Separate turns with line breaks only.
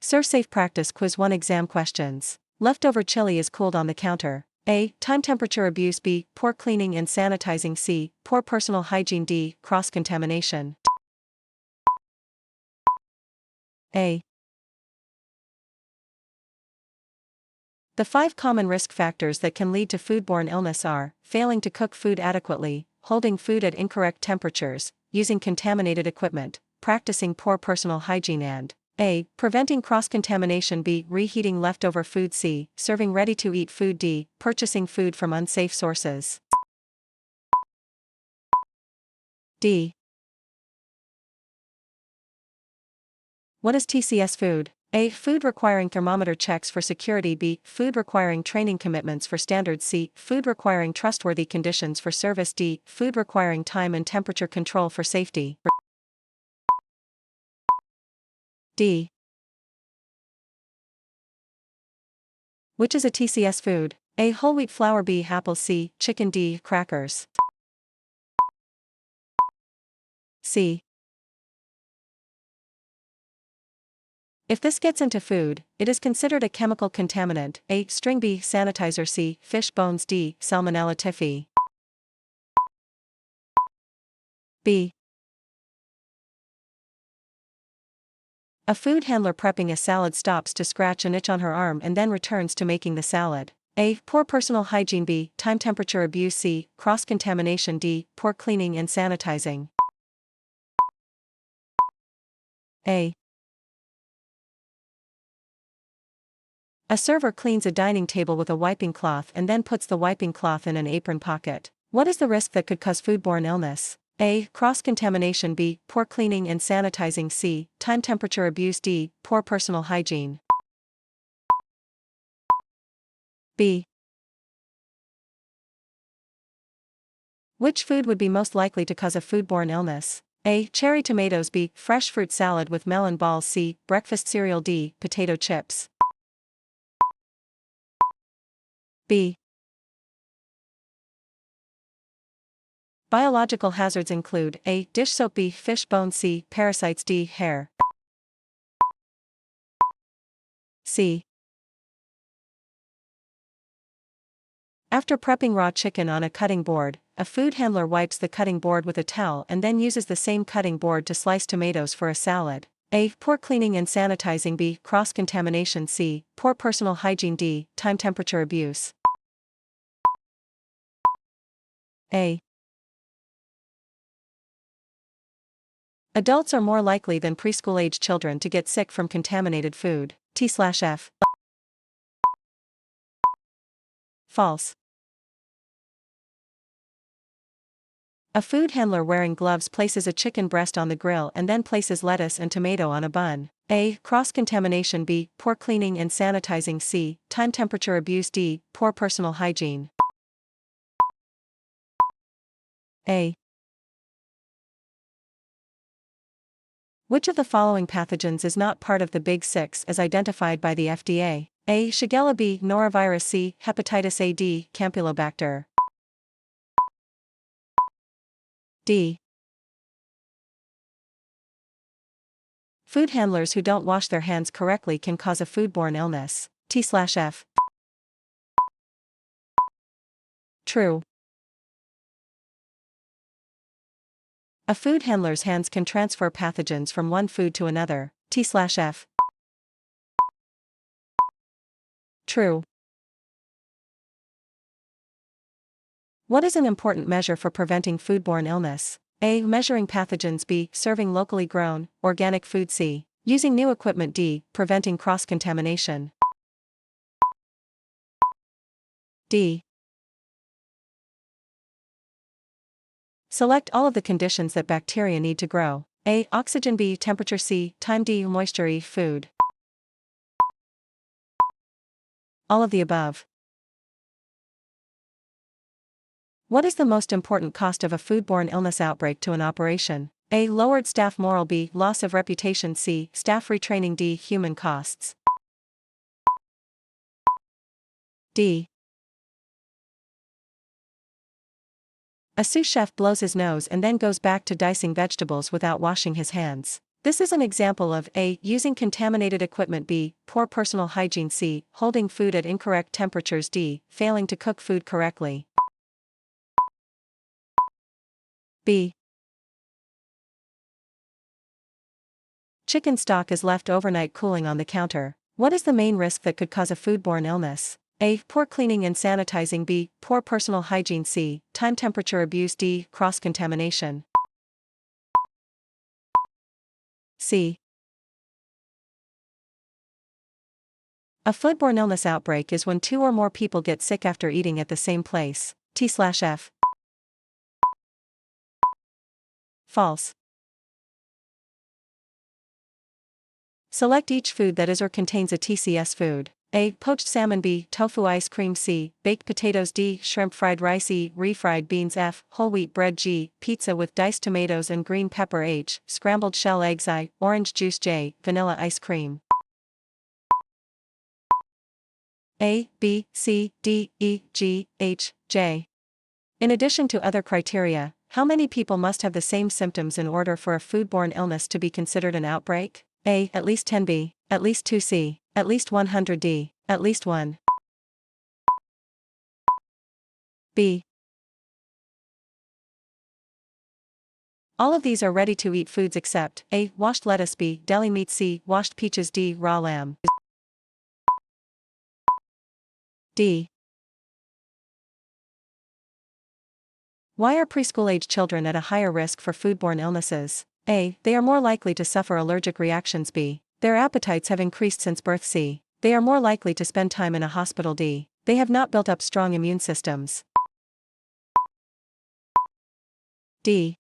ServSafe Practice Quiz 1 Exam Questions. Leftover chili is cooled on the counter. A. Time temperature abuse. B. Poor cleaning and sanitizing. C. Poor personal hygiene. D. Cross-contamination. A. The 5 common risk factors that can lead to foodborne illness are failing to cook food adequately, holding food at incorrect temperatures, using contaminated equipment, practicing poor personal hygiene, and A. Preventing cross-contamination. B. Reheating leftover food. C. Serving ready-to-eat food. D. Purchasing food from unsafe sources. D. What is TCS food? A. Food requiring thermometer checks for security. B. Food requiring training commitments for standards. C. Food requiring trustworthy conditions for service. D. Food requiring time and temperature control for safety. D. Which is a TCS food? A. Whole wheat flour. B. Apple. C. Chicken. D. Crackers. C. If this gets into food, it is considered a chemical contaminant. A. String. B. Sanitizer. C. Fish bones. D. Salmonella typhi. B. A food handler prepping a salad stops to scratch an itch on her arm and then returns to making the salad. A. Poor personal hygiene. B. Time temperature abuse. C. Cross-contamination. D. Poor cleaning and sanitizing. A. A server cleans a dining table with a wiping cloth and then puts the wiping cloth in an apron pocket. What is the risk that could cause foodborne illness? A. Cross-contamination. B. Poor cleaning and sanitizing. C. Time temperature abuse. D. Poor personal hygiene. B. Which food would be most likely to cause a foodborne illness? A. Cherry tomatoes. B. Fresh fruit salad with melon balls. C. Breakfast cereal. D. Potato chips. B. Biological hazards include A. Dish soap. B. Fish bone. C. Parasites. D. Hair. C. After prepping raw chicken on a cutting board, a food handler wipes the cutting board with a towel and then uses the same cutting board to slice tomatoes for a salad. A. Poor cleaning and sanitizing. B. Cross-contamination. C. Poor personal hygiene. D. Time temperature abuse. A. Adults are more likely than preschool-age children to get sick from contaminated food. T/F. False. A food handler wearing gloves places a chicken breast on the grill and then places lettuce and tomato on a bun. A. Cross-contamination. B. Poor cleaning and sanitizing. C. Time temperature abuse. D. Poor personal hygiene. A. Which of the following pathogens is not part of the Big Six as identified by the FDA? A. Shigella. B. Norovirus. C. Hepatitis A. D. Campylobacter. D. Food handlers who don't wash their hands correctly can cause a foodborne illness. T/F. True. A food handler's hands can transfer pathogens from one food to another. T/F. True. What is an important measure for preventing foodborne illness? A. Measuring pathogens. B. Serving locally grown, organic food. C. Using new equipment. D. Preventing cross-contamination. D. Select all of the conditions that bacteria need to grow. A. Oxygen. B. Temperature. C. Time. D. Moisture. E. Food. All of the above. What is the most important cost of a foodborne illness outbreak to an operation? A. Lowered staff morale. B. Loss of reputation. C. Staff retraining. D. Human costs. D. A sous chef blows his nose and then goes back to dicing vegetables without washing his hands. This is an example of A. Using contaminated equipment, B. Poor personal hygiene, C. Holding food at incorrect temperatures, D. Failing to cook food correctly. B. Chicken stock is left overnight cooling on the counter. What is the main risk that could cause a foodborne illness? A. Poor cleaning and sanitizing, B. Poor personal hygiene, C. Time temperature abuse, D. Cross-contamination. C. A foodborne illness outbreak is when 2 or more people get sick after eating at the same place. T/F. False. Select each food that is or contains a TCS food. A. Poached salmon, B. Tofu ice cream, C. Baked potatoes, D. Shrimp fried rice, E. Refried beans, F. Whole wheat bread, G. Pizza with diced tomatoes and green pepper, H. Scrambled shell eggs, I. Orange juice, J. Vanilla ice cream. A, B, C, D, E, G, H, J. In addition to other criteria, how many people must have the same symptoms in order for a foodborne illness to be considered an outbreak? A. At least 10, B. At least 2, C. At least 100, D. At least 1. B. All of these are ready-to-eat foods except A. Washed lettuce, B. Deli meat, C. Washed peaches, D. Raw lamb. D. Why are preschool-age children at a higher risk for foodborne illnesses? A. They are more likely to suffer allergic reactions, B. Their appetites have increased since birth, C. They are more likely to spend time in a hospital, D. They have not built up strong immune systems. D.